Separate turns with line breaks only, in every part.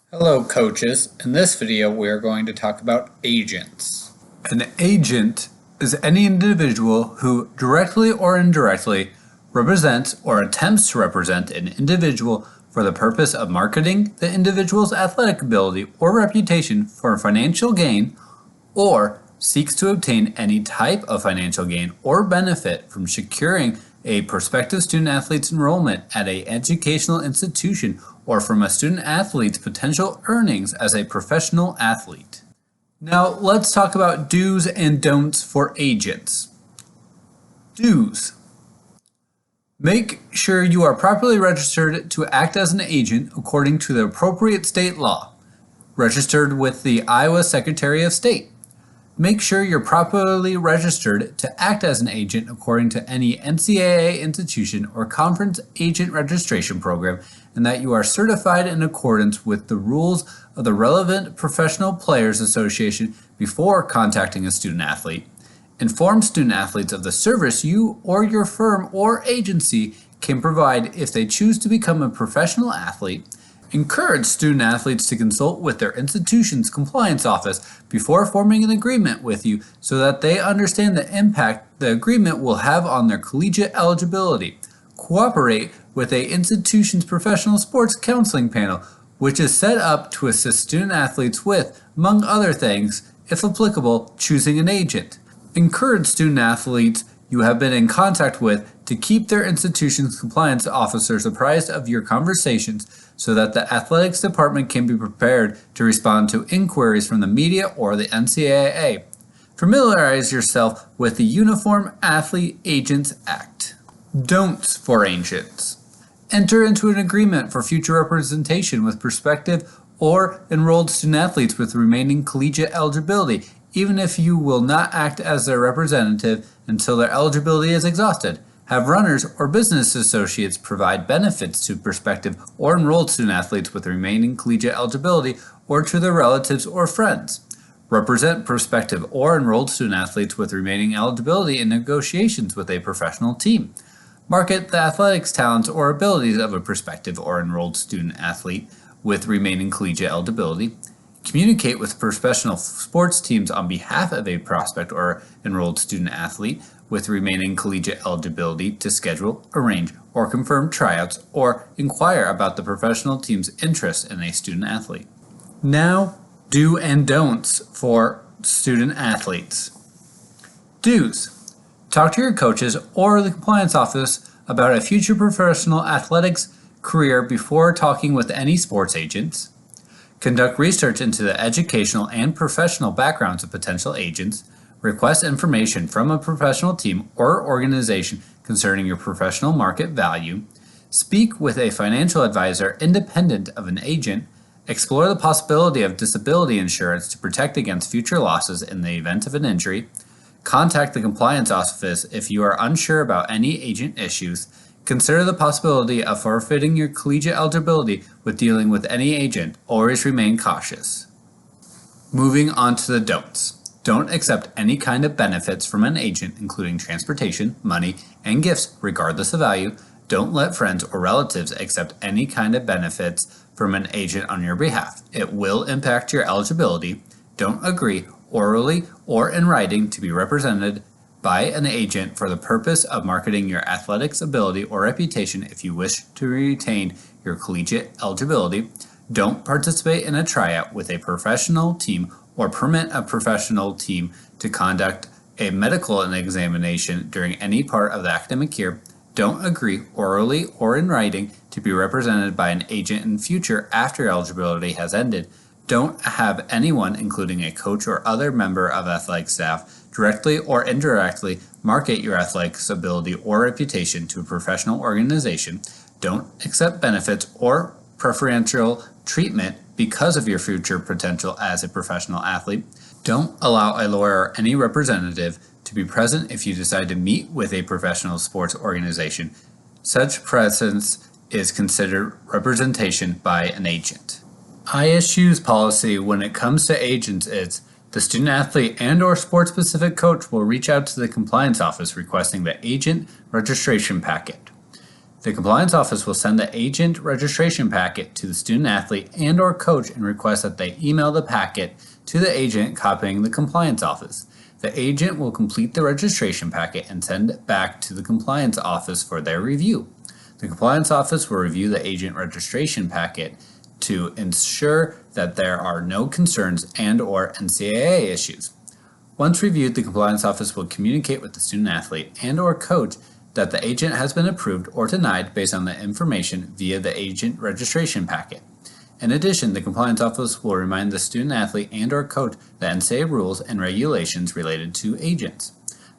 Hello coaches, in this video we are going to talk about agents.
An agent is any individual who directly or indirectly represents or attempts to represent an individual for the purpose of marketing the individual's athletic ability or reputation for financial gain, or seeks to obtain any type of financial gain or benefit from securing a prospective student athlete's enrollment at an educational institution or from a student athlete's potential earnings as a professional athlete. Now let's talk about do's and don'ts for agents. Do's. Make sure you are properly registered to act as an agent according to the appropriate state law. Registered with the Iowa Secretary of State. Make sure you're properly registered to act as an agent according to any NCAA institution or conference agent registration program, and that you are certified in accordance with the rules of the relevant Professional Players Association before contacting a student athlete. Inform student athletes of the service you or your firm or agency can provide if they choose to become a professional athlete. Encourage student athletes to consult with their institution's compliance office before forming an agreement with you so that they understand the impact the agreement will have on their collegiate eligibility. Cooperate with an institution's professional sports counseling panel, which is set up to assist student athletes with, among other things, if applicable, choosing an agent. Encourage student athletes you have been in contact with to keep their institution's compliance officers apprised of your conversations so that the athletics department can be prepared to respond to inquiries from the media or the NCAA. Familiarize yourself with the Uniform Athlete Agents Act. Don'ts for agents. Enter into an agreement for future representation with prospective or enrolled student athletes with remaining collegiate eligibility, even if you will not act as their representative until their eligibility is exhausted. Have runners or business associates provide benefits to prospective or enrolled student athletes with remaining collegiate eligibility or to their relatives or friends. Represent prospective or enrolled student athletes with remaining eligibility in negotiations with a professional team. Market the athletics talents or abilities of a prospective or enrolled student athlete with remaining collegiate eligibility. Communicate with professional sports teams on behalf of a prospect or enrolled student athlete with remaining collegiate eligibility to schedule, arrange, or confirm tryouts or inquire about the professional team's interest in a student athlete. Now, do and don'ts for student athletes. Do's. Talk to your coaches or the compliance office about a future professional athletics career before talking with any sports agents. Conduct research into the educational and professional backgrounds of potential agents. Request information from a professional team or organization concerning your professional market value. Speak with a financial advisor independent of an agent. Explore the possibility of disability insurance to protect against future losses in the event of an injury. Contact the compliance office if you are unsure about any agent issues. Consider the possibility of forfeiting your collegiate eligibility with dealing with any agent. Always remain cautious. Moving on to the don'ts. Don't accept any kind of benefits from an agent, including transportation, money, and gifts, regardless of value. Don't let friends or relatives accept any kind of benefits from an agent on your behalf. It will impact your eligibility. Don't agree, orally or in writing, to be represented by an agent for the purpose of marketing your athletics ability or reputation if you wish to retain your collegiate eligibility. Don't participate in a tryout with a professional team or permit a professional team to conduct a medical examination during any part of the academic year. Don't agree, orally or in writing, to be represented by an agent in future after eligibility has ended. Don't have anyone, including a coach or other member of athletic staff, directly or indirectly market your athletics ability or reputation to a professional organization. Don't accept benefits or preferential treatment because of your future potential as a professional athlete. Don't allow a lawyer or any representative to be present if you decide to meet with a professional sports organization. Such presence is considered representation by an agent. ISU's policy when it comes to agents is the student athlete and or sports specific coach will reach out to the compliance office requesting the agent registration packet. The compliance office will send the agent registration packet to the student athlete and or coach and request that they email the packet to the agent copying the compliance office. The agent will complete the registration packet and send it back to the compliance office for their review. The compliance office will review the agent registration packet to ensure that there are no concerns and or NCAA issues. Once reviewed, the compliance office will communicate with the student athlete and or coach that the agent has been approved or denied based on the information via the agent registration packet. In addition, the compliance office will remind the student athlete and or coach the NCAA rules and regulations related to agents.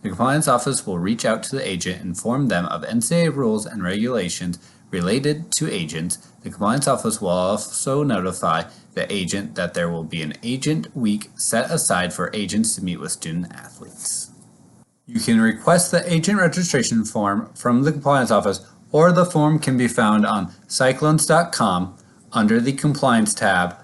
The compliance office will reach out to the agent and inform them of NCAA rules and regulations related to agents. The compliance office will also notify the agent that there will be an agent week set aside for agents to meet with student athletes. You can request the agent registration form from the compliance office, or the form can be found on cyclones.com under the Compliance tab